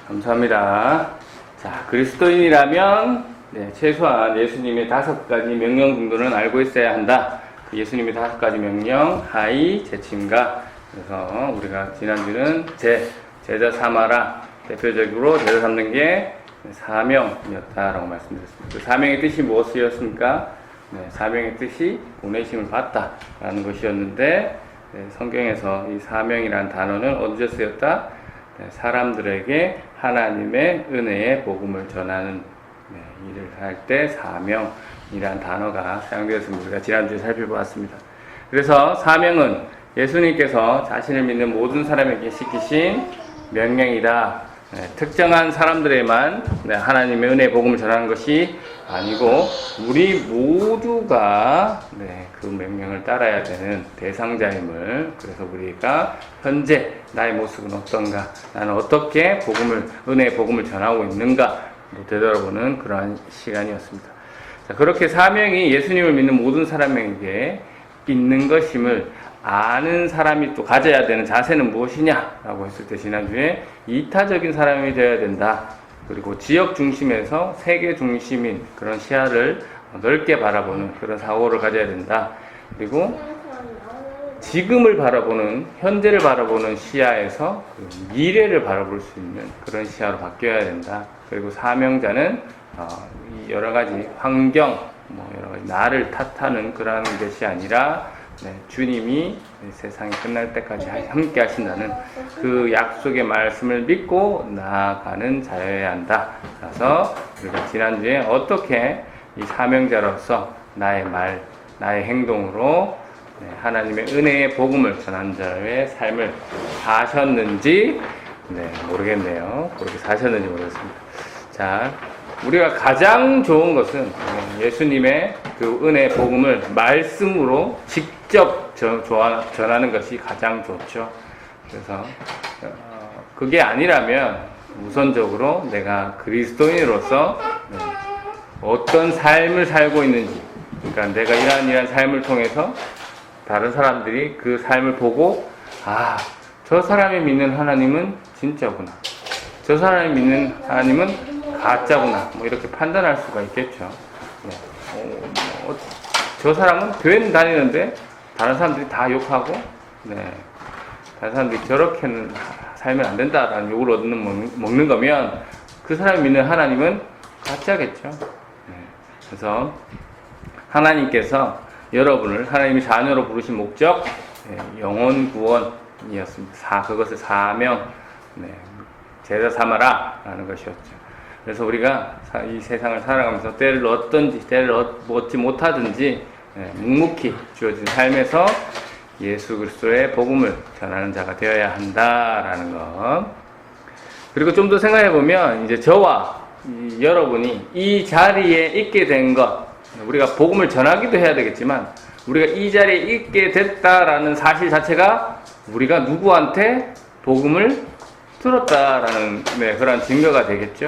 감사합니다. 자, 그리스도인이라면 최소한 예수님의 5가지 명령 정도는 알고 있어야 한다. 그 예수님의 5가지 명령, 하이, 제침가. 그래서 우리가 지난주는 제자 삼아라. 대표적으로 제자 삼는 게 사명이었다라고 말씀드렸습니다. 그 사명의 뜻이 무엇이었습니까? 사명의 뜻이 보내심을 받다라는 것이었는데, 성경에서 이 사명이라는 단어는 어디서 쓰였다? 사람들에게 하나님의 은혜의 복음을 전하는 일을 할 때 사명이라는 단어가 사용되었습니다. 우리가 지난주에 살펴보았습니다. 그래서 사명은 예수님께서 자신을 믿는 모든 사람에게 시키신 명령이다. 특정한 사람들에만 하나님의 은혜의 복음을 전하는 것이 아니고 우리 모두가 그 명령을 따라야 되는 대상자임을, 그래서 우리가 현재 나의 모습은 어떤가, 나는 어떻게 은혜의 복음을 전하고 있는가 되돌아보는 그러한 시간이었습니다. 자, 그렇게 사명이 예수님을 믿는 모든 사람에게 있는 것임을 아는 사람이 또 가져야 되는 자세는 무엇이냐라고 했을 때 지난주에 이타적인 사람이 되어야 된다. 그리고 지역 중심에서 세계 중심인 그런 시야를 넓게 바라보는 그런 사고를 가져야 된다. 그리고 지금을 바라보는, 현재를 바라보는 시야에서 미래를 바라볼 수 있는 그런 시야로 바뀌어야 된다. 그리고 사명자는 여러 가지 환경, 여러 가지 나를 탓하는 그런 것이 아니라 주님이 세상이 끝날 때까지 함께 하신다는 그 약속의 말씀을 믿고 나아가는 자여야 한다. 그래서 우리가 지난주에 어떻게 이 사명자로서 나의 말, 나의 행동으로 하나님의 은혜의 복음을 전한 자의 삶을 사셨는지 모르겠네요. 그렇게 사셨는지 모르겠습니다. 자, 우리가 가장 좋은 것은 예수님의 그 은혜의 복음을 말씀으로 직접 전하는 것이 가장 좋죠. 그래서 그게 아니라면 우선적으로 내가 그리스도인으로서 어떤 삶을 살고 있는지, 그러니까 내가 이러한 삶을 통해서 다른 사람들이 그 삶을 보고 저 사람이 믿는 하나님은 진짜구나, 저 사람이 믿는 하나님은 가짜구나, 이렇게 판단할 수가 있겠죠. 저 사람은 교회는 다니는데 다른 사람들이 다 욕하고, 다른 사람들이 저렇게는 살면 안 된다라는 욕을 먹는 거면 그 사람이 믿는 하나님은 가짜겠죠. 그래서 하나님께서 여러분을 하나님의 자녀로 부르신 목적, 영혼 구원이었습니다. 그것을 사명, 제자 삼아라 라는 것이었죠. 그래서 우리가 이 세상을 살아가면서 때를 얻든지 때를 얻지 못하든지 묵묵히 주어진 삶에서 예수 그리스도의 복음을 전하는 자가 되어야 한다라는 것. 그리고 좀 더 생각해 보면 이제 저와 여러분이 이 자리에 있게 된 것, 우리가 복음을 전하기도 해야 되겠지만 우리가 이 자리에 있게 됐다라는 사실 자체가 우리가 누구한테 복음을 들었다라는 그런 증거가 되겠죠.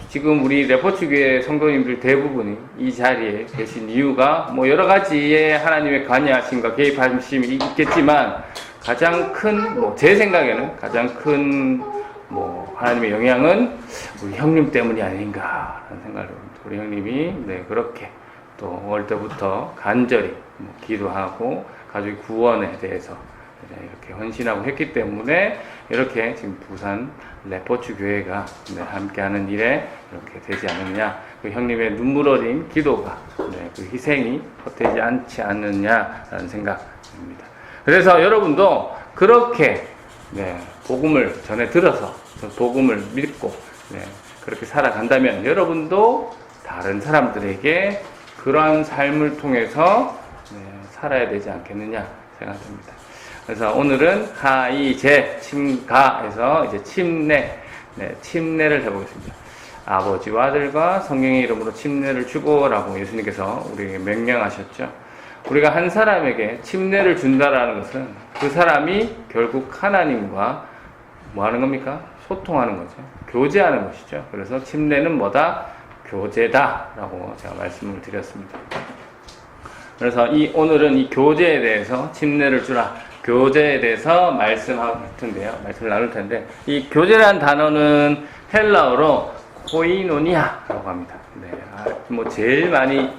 지금 우리 레포츠교회 성도님들 대부분이 이 자리에 계신 이유가 여러 가지의 하나님의 관여하심과 개입하심이 있겠지만 가장 큰, 제 생각에는 가장 큰 하나님의 영향은 우리 형님 때문이 아닌가라는 생각을 합니다. 우리 형님이 그렇게 또 어릴 때부터 간절히 기도하고 가족의 구원에 대해서 이렇게 헌신하고 했기 때문에 이렇게 지금 부산 레포츠 교회가 함께하는 일에 이렇게 되지 않느냐, 그 형님의 눈물 어린 기도가 그 희생이 헛되지 않지 않느냐라는 생각입니다. 그래서 여러분도 그렇게 복음을 전해 들어서 복음을 믿고 그렇게 살아간다면 여러분도 다른 사람들에게 그러한 삶을 통해서 살아야 되지 않겠느냐 생각됩니다. 그래서 오늘은 하이제 침가에서 이제 침례를 해보겠습니다. 아버지와 아들과 성령의 이름으로 침례를 주고라고 예수님께서 우리에게 명령하셨죠. 우리가 한 사람에게 침례를 준다라는 것은 그 사람이 결국 하나님과 뭐 하는 겁니까? 소통하는 거죠. 교제하는 것이죠. 그래서 침례는 뭐다? 교제다라고 제가 말씀을 드렸습니다. 그래서 오늘은 이 교제에 대해서 침례를 주라. 교제에 대해서 말씀할 텐데요. 말씀을 나눌 텐데, 이 교제라는 단어는 헬라어로 코이노니아라고 합니다. 네, 뭐 제일 많이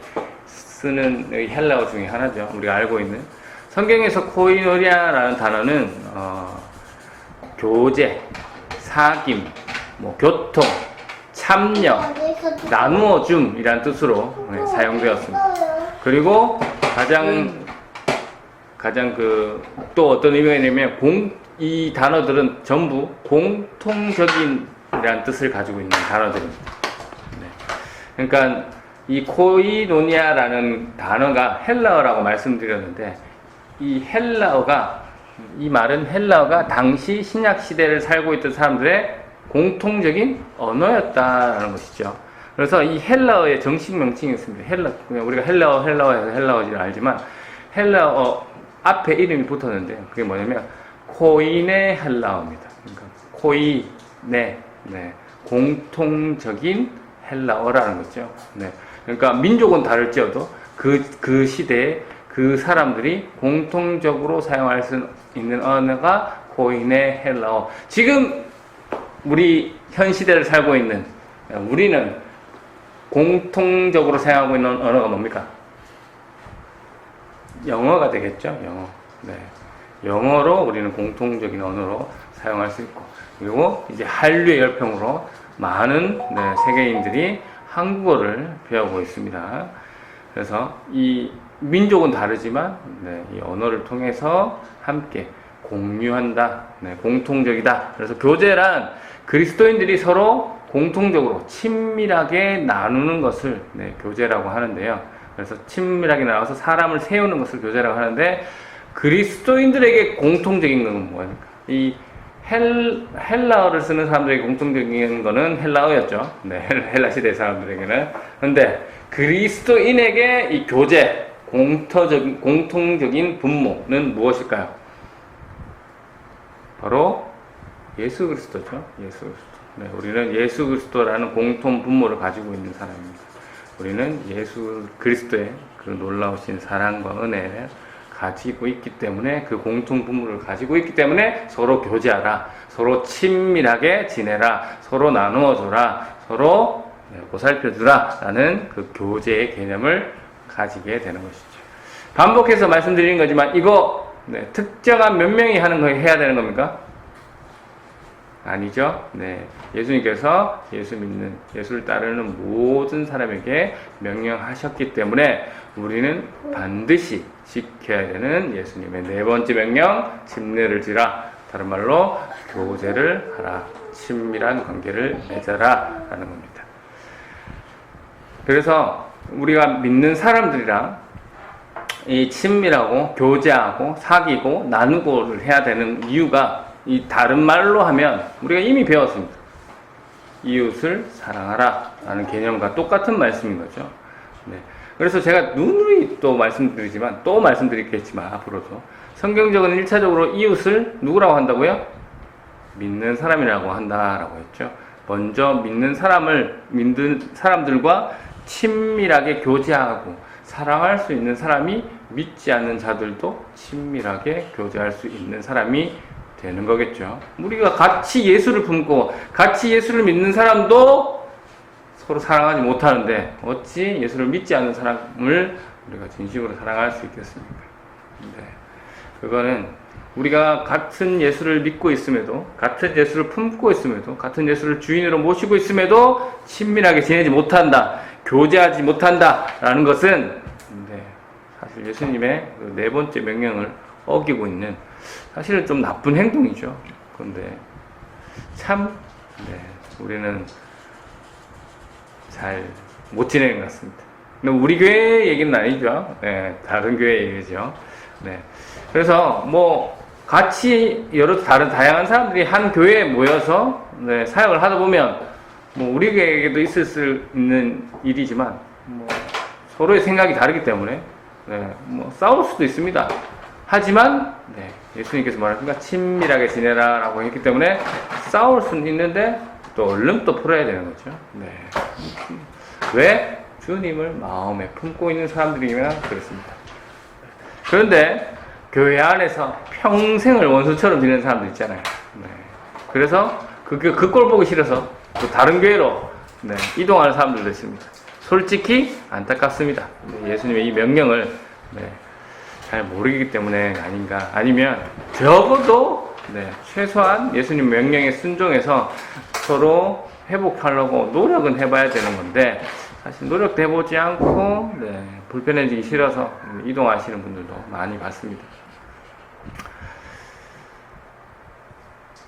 쓰는 헬라어 중에 하나죠. 우리가 알고 있는. 성경에서 코이노니아라는 단어는 교제, 사귐, 뭐 교통, 참여, 나누어줌이라는 뜻으로 사용되었습니다. 그리고 가장 또 어떤 의미가 있냐면 이 단어들은 전부 공통적인이라는 뜻을 가지고 있는 단어들입니다. 네. 그러니까 이 코이노니아라는 단어가 헬라어라고 말씀드렸는데, 이 말은 헬라어가 당시 신약 시대를 살고 있던 사람들의 공통적인 언어였다라는 것이죠. 그래서 이 헬라어의 정식 명칭이 있습니다. 우리가 헬라어에서 헬라어지를 알지만 헬라어 앞에 이름이 붙었는데, 그게 뭐냐면 코이네 헬라어입니다. 그러니까 코이네, 공통적인 헬라어라는 거죠. 네. 그러니까 민족은 다를지어도 그 시대에 그 사람들이 공통적으로 사용할 수 있는 언어가 코이네 헬라어. 지금 우리 현 시대를 살고 있는 우리는 공통적으로 사용하고 있는 언어가 뭡니까? 영어가 되겠죠. 영어. 네. 영어로 우리는 공통적인 언어로 사용할 수 있고, 그리고 이제 한류의 열풍으로 많은 세계인들이 한국어를 배우고 있습니다. 그래서 이 민족은 다르지만 이 언어를 통해서 함께 공유한다, 공통적이다. 그래서 교제란 그리스도인들이 서로 공통적으로 친밀하게 나누는 것을 교제라고 하는데요. 그래서 친밀하게 나눠서 사람을 세우는 것을 교제라고 하는데, 그리스도인들에게 공통적인 건 뭐입니까? 이 헬라어를 쓰는 사람들에게 공통적인 거는 헬라어였죠. 네, 헬라 시대 사람들에게는. 그런데 그리스도인에게 이 교제, 공통적인 분모는 무엇일까요? 바로 예수 그리스도죠. 예수 그리스도. 네, 우리는 예수 그리스도라는 공통 분모를 가지고 있는 사람입니다. 우리는 예수 그리스도의 그 놀라우신 사랑과 은혜를 가지고 있기 때문에, 그 공통 분모를 가지고 있기 때문에 서로 교제하라, 서로 친밀하게 지내라, 서로 나누어줘라, 서로 보살펴주라 라는 그 교제의 개념을 가지게 되는 것이죠. 반복해서 말씀드리는 거지만 이거 특정한 몇 명이 하는 거 해야 되는 겁니까? 아니죠. 네. 예수님께서 예수를 따르는 모든 사람에게 명령하셨기 때문에 우리는 반드시 지켜야 되는 예수님의 네 번째 명령, 침례를 지라. 다른 말로 교제를 하라. 친밀한 관계를 맺어라. 라는 겁니다. 그래서 우리가 믿는 사람들이랑 이 친밀하고 교제하고 사귀고 나누고를 해야 되는 이유가, 이 다른 말로 하면 우리가 이미 배웠습니다. 이웃을 사랑하라 라는 개념과 똑같은 말씀인 거죠. 네. 그래서 제가 누누이 또 말씀드리지만, 또 말씀드리겠지만 앞으로도 성경적으로는 1차적으로 이웃을 누구라고 한다고요? 믿는 사람이라고 한다라고 했죠. 먼저 믿는 사람들과 친밀하게 교제하고 사랑할 수 있는 사람이, 믿지 않는 자들도 친밀하게 교제할 수 있는 사람이 되는 거겠죠. 우리가 같이 예수를 품고 같이 예수를 믿는 사람도 서로 사랑하지 못하는데 어찌 예수를 믿지 않는 사람을 우리가 진심으로 사랑할 수 있겠습니까? 네. 그거는 우리가 같은 예수를 믿고 있음에도, 같은 예수를 품고 있음에도, 같은 예수를 주인으로 모시고 있음에도 친밀하게 지내지 못한다, 교제하지 못한다 라는 것은 사실 예수님의 그 네 번째 명령을 어기고 있는, 사실은 좀 나쁜 행동이죠. 그런데 참 우리는 잘 못 지내는 것 같습니다. 근데 우리 교회 얘기는 아니죠. 네, 다른 교회 얘기죠. 네. 그래서 뭐 같이 다양한 사람들이 한 교회에 모여서 사역을 하다 보면 뭐 우리에게도 있을 수 있는 일이지만 뭐 서로의 생각이 다르기 때문에 뭐 싸울 수도 있습니다. 하지만 예수님께서 말하니까 친밀하게 지내라라고 했기 때문에 싸울 수는 있는데 또 얼른 또 풀어야 되는 거죠. 왜? 주님을 마음에 품고 있는 사람들이면 그렇습니다. 그런데 교회 안에서 평생을 원수처럼 지내는 사람들 있잖아요. 네. 그래서 그 꼴 보기 싫어서 또 다른 교회로 네, 이동하는 사람들도 있습니다. 솔직히 안타깝습니다. 네, 예수님의 이 명령을 네, 잘 모르기 때문에 아닌가. 아니면 적어도 네, 최소한 예수님 명령에 순종해서 서로 회복하려고 노력은 해봐야 되는 건데 사실 노력도 해보지 않고 네, 불편해지기 싫어서 이동하시는 분들도 많이 봤습니다.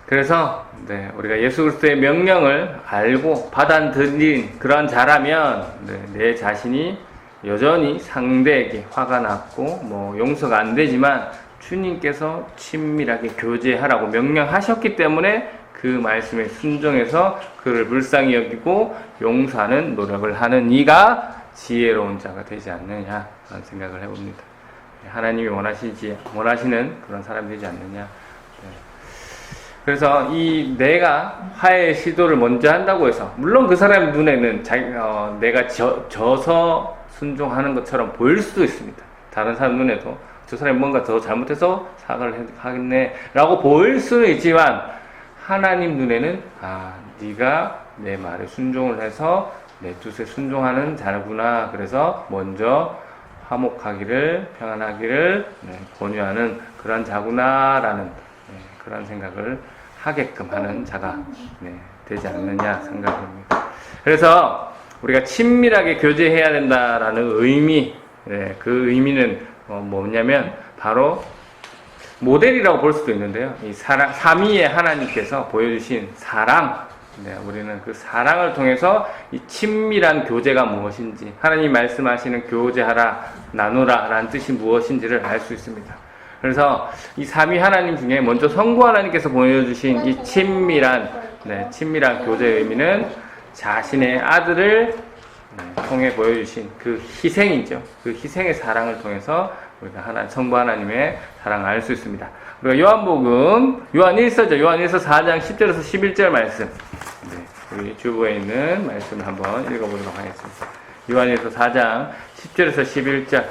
그래서 네, 우리가 예수 그리스도의 명령을 알고 받아들인 그런 자라면 네, 내 자신이 여전히 상대에게 화가 났고 뭐 용서가 안 되지만 주님께서 친밀하게 교제하라고 명령하셨기 때문에 그 말씀에 순종해서 그를 불쌍히 여기고 용서하는 노력을 하는 이가 지혜로운 자가 되지 않느냐 그런 생각을 해봅니다. 하나님이 원하시는 그런 사람이 되지 않느냐. 네. 그래서 이 내가 화해의 시도를 먼저 한다고 해서 물론 그 사람 눈에는 내가 져서 순종하는 것처럼 보일 수도 있습니다. 다른 사람 눈에도 저 사람이 뭔가 더 잘못해서 사과를 하겠네 라고 보일 수는 있지만 하나님 눈에는 네가 내 말에 순종을 해서 내 뜻에 순종하는 자구나. 그래서 먼저 화목하기를 평안하기를 권유하는 그런 자구나 라는 그런 생각을 하게끔 하는 자가 되지 않느냐 생각합니다. 그래서 우리가 친밀하게 교제해야 된다라는 의미, 그 의미는 뭐냐면 바로 모델이라고 볼 수도 있는데요. 이 사랑, 삼위의 하나님께서 보여주신 사랑, 우리는 그 사랑을 통해서 이 친밀한 교제가 무엇인지, 하나님 말씀하시는 교제하라, 나누라 라는 뜻이 무엇인지를 알 수 있습니다. 그래서 이 삼위 하나님 중에 먼저 성부 하나님께서 보여주신 이 친밀한 교제의 의미는 자신의 아들을 통해 보여주신 그 희생이죠. 그 희생의 사랑을 통해서 우리가 성부 하나님의 사랑을 알 수 있습니다. 우리가 요한복음, 요한일서죠. 요한일서 4장 10절에서 11절 말씀. 우리 주부에 있는 말씀을 한번 읽어보도록 하겠습니다. 요한일서 4장 10절에서 11절.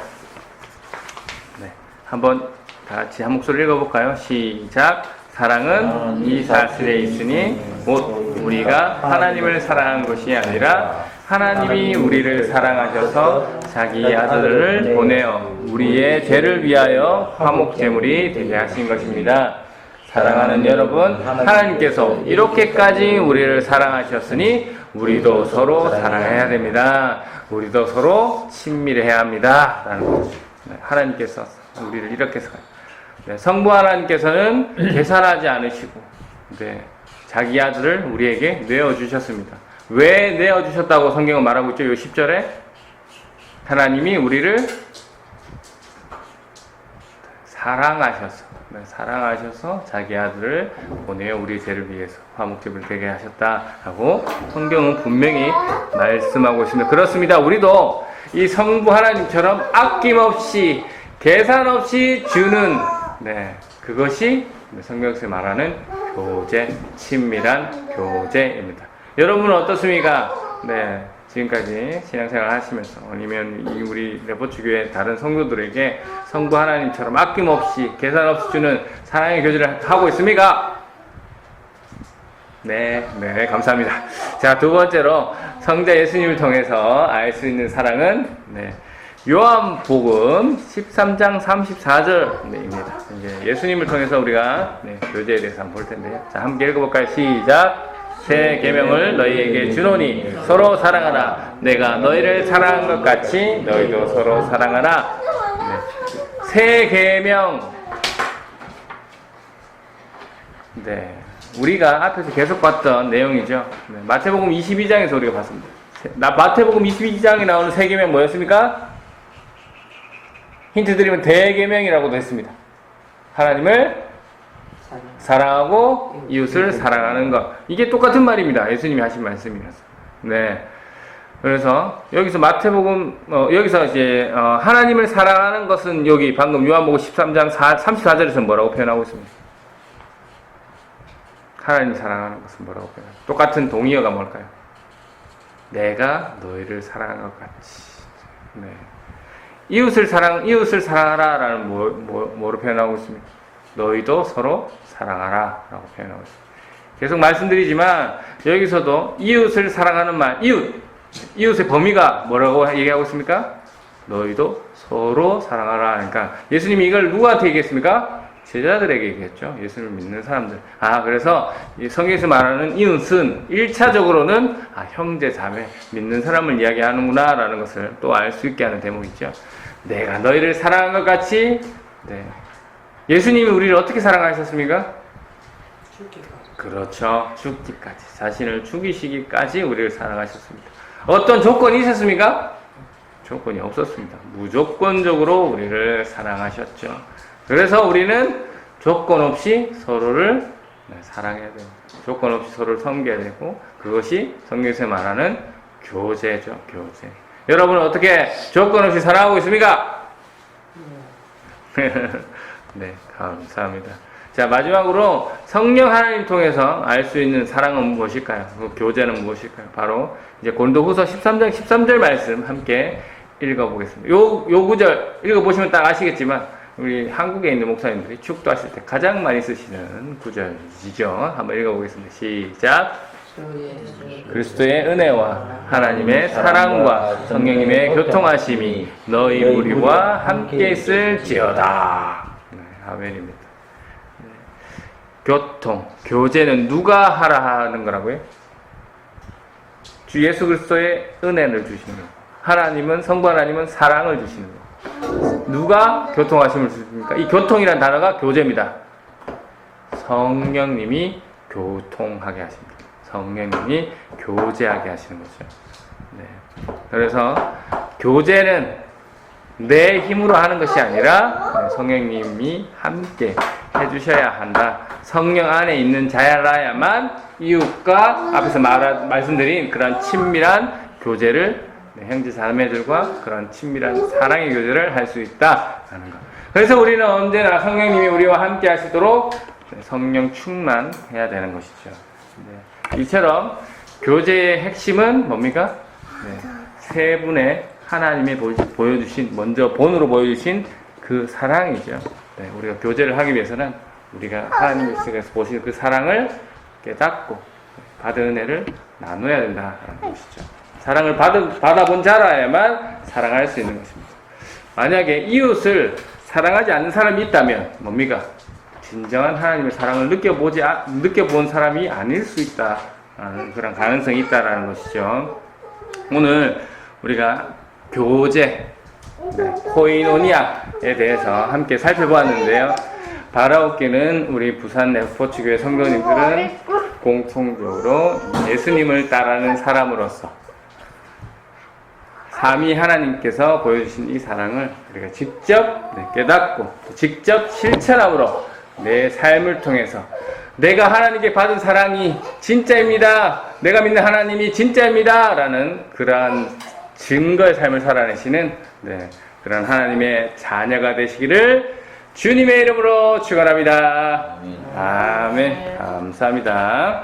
한번 다 같이 한 목소리 읽어볼까요? 시작. 사랑은 이 사실에 있으니 곧 우리가 하나님을 사랑한 것이 아니라 하나님이 우리를 사랑하셔서 자기 아들을 보내어 우리의 죄를 위하여 화목제물이 되게 하신 것입니다. 사랑하는 여러분, 하나님께서 이렇게까지 우리를 사랑하셨으니 우리도 서로 사랑해야 됩니다. 우리도 서로 친밀해야 합니다. 라는 거죠. 하나님께서 우리를 이렇게 성부 하나님께서는 계산하지 않으시고 자기 아들을 우리에게 내어주셨습니다. 왜 내어주셨다고 성경은 말하고 있죠? 요 10절에 하나님이 우리를 사랑하셔서 자기 아들을 보내어 우리 죄를 위해서 화목제물을 되게 하셨다라고 성경은 분명히 말씀하고 있습니다. 그렇습니다. 우리도 이 성부 하나님처럼 아낌없이 계산 없이 주는 그것이 성경에서 말하는 교제, 친밀한 교제입니다. 여러분은 어떻습니까? 지금까지 신앙생활 하시면서 아니면 우리 레포츠교회 다른 성도들에게 성부 하나님처럼 아낌없이 계산 없이 주는 사랑의 교제를 하고 있습니까? 네, 감사합니다. 자, 두 번째로 성자 예수님을 통해서 알 수 있는 사랑은 요한복음 13장 34절입니다. 이제 예수님을 통해서 우리가 교제에 대해서 한번 볼 텐데요. 자, 함께 읽어볼까요? 시작. 새 계명을 너희에게 주노니 서로 사랑하라. 내가 너희를 사랑한 것 같이 너희도 서로 사랑하라. 새 계명. 우리가 앞에서 계속 봤던 내용이죠. 마태복음 22장에서 우리가 봤습니다. 마태복음 22장에 나오는 새 계명 뭐였습니까? 힌트 드리면 대계명이라고도 했습니다. 하나님을 사랑하고 이웃을 사랑하는 것. 이게 똑같은 말입니다. 예수님이 하신 말씀이라서. 그래서 여기서 마태복음 여기서 이제 하나님을 사랑하는 것은 여기 방금 요한복음 13장 34절에서 뭐라고 표현하고 있습니다. 하나님을 사랑하는 것은 뭐라고 표현해요? 똑같은 동의어가 뭘까요? 내가 너희를 사랑한 것 같이. 이웃을 사랑하라라는 뭐로 표현하고 있습니까? 너희도 서로 사랑하라 라고 표현하고 있습니다. 계속 말씀드리지만 여기서도 이웃을 사랑하는 말, 이웃의 범위가 뭐라고 얘기하고 있습니까? 너희도 서로 사랑하라. 그러니까 예수님이 이걸 누구한테 얘기했습니까? 제자들에게 얘기했죠. 예수님을 믿는 사람들. 그래서 이 성경에서 말하는 이웃은 1차적으로는 형제, 자매, 믿는 사람을 이야기하는구나 라는 것을 또 알 수 있게 하는 대목이죠. 내가 너희를 사랑한 것 같이, 예수님이 우리를 어떻게 사랑하셨습니까? 죽기까지. 그렇죠. 죽기까지. 자신을 죽이시기까지 우리를 사랑하셨습니다. 어떤 조건이 있었습니까? 조건이 없었습니다. 무조건적으로 우리를 사랑하셨죠. 그래서 우리는 조건 없이 서로를 사랑해야 돼요. 조건 없이 서로를 섬겨야 되고, 그것이 성경에서 말하는 교제죠. 교제. 여러분은 어떻게 조건 없이 사랑하고 있습니까? 네, 감사합니다. 자, 마지막으로 성령 하나님 통해서 알 수 있는 사랑은 무엇일까요? 그 교제는 무엇일까요? 바로 이제 고린도후서 13장 13절 말씀 함께 읽어보겠습니다. 요 구절 읽어보시면 딱 아시겠지만 우리 한국에 있는 목사님들이 축도하실 때 가장 많이 쓰시는 구절이죠. 한번 읽어보겠습니다. 시작. 그리스도의 은혜와 하나님의 사랑과 성령님의 교통하심이 너희 무리와 함께 있을지어다. 아멘입니다. 교제는 누가 하라 하는 거라고요? 주 예수 그리스도의 은혜를 주시는 거예요. 하나님은, 성부 하나님은 사랑을 주시는 거예요. 누가 교통하심을 주십니까? 이 교통이라는 단어가 교제입니다. 성령님이 교통하게 하십니다. 성령님이 교제하게 하시는 거죠. 그래서 교제는 내 힘으로 하는 것이 아니라 성령님이 함께 해주셔야 한다. 성령 안에 있는 자라야만 이웃과 앞에서 말씀드린 그런 친밀한 교제를, 형제 자매들과 그런 친밀한 사랑의 교제를 할 수 있다라는 것. 그래서 우리는 언제나 성령님이 우리와 함께 하시도록 성령 충만해야 되는 것이죠. 이처럼 교제의 핵심은 뭡니까? 세 분의 하나님이 먼저 본으로 보여주신 그 사랑이죠. 우리가 교제를 하기 위해서는 우리가 하나님께서 보시는 그 사랑을 깨닫고 받은 은혜를 나눠야 된다는 것이죠. 사랑을 받아본 자라야만 사랑할 수 있는 것입니다. 만약에 이웃을 사랑하지 않는 사람이 있다면 뭡니까? 진정한 하나님의 사랑을 느껴본 사람이 아닐 수 있다라는 그런 가능성이 있다라는 것이죠. 오늘 우리가 교제, 코이노니아에 대해서 함께 살펴보았는데요. 바라옵기는 우리 부산 레포츠교회 성도님들은 공통적으로 예수님을 따르는 사람으로서 삼위 하나님께서 보여주신 이 사랑을 우리가 직접 깨닫고 직접 실천함으로 내 삶을 통해서 내가 하나님께 받은 사랑이 진짜입니다. 내가 믿는 하나님이 진짜입니다. 라는 그러한 증거의 삶을 살아내시는 그런 하나님의 자녀가 되시기를 주님의 이름으로 축원합니다. 아멘. 감사합니다.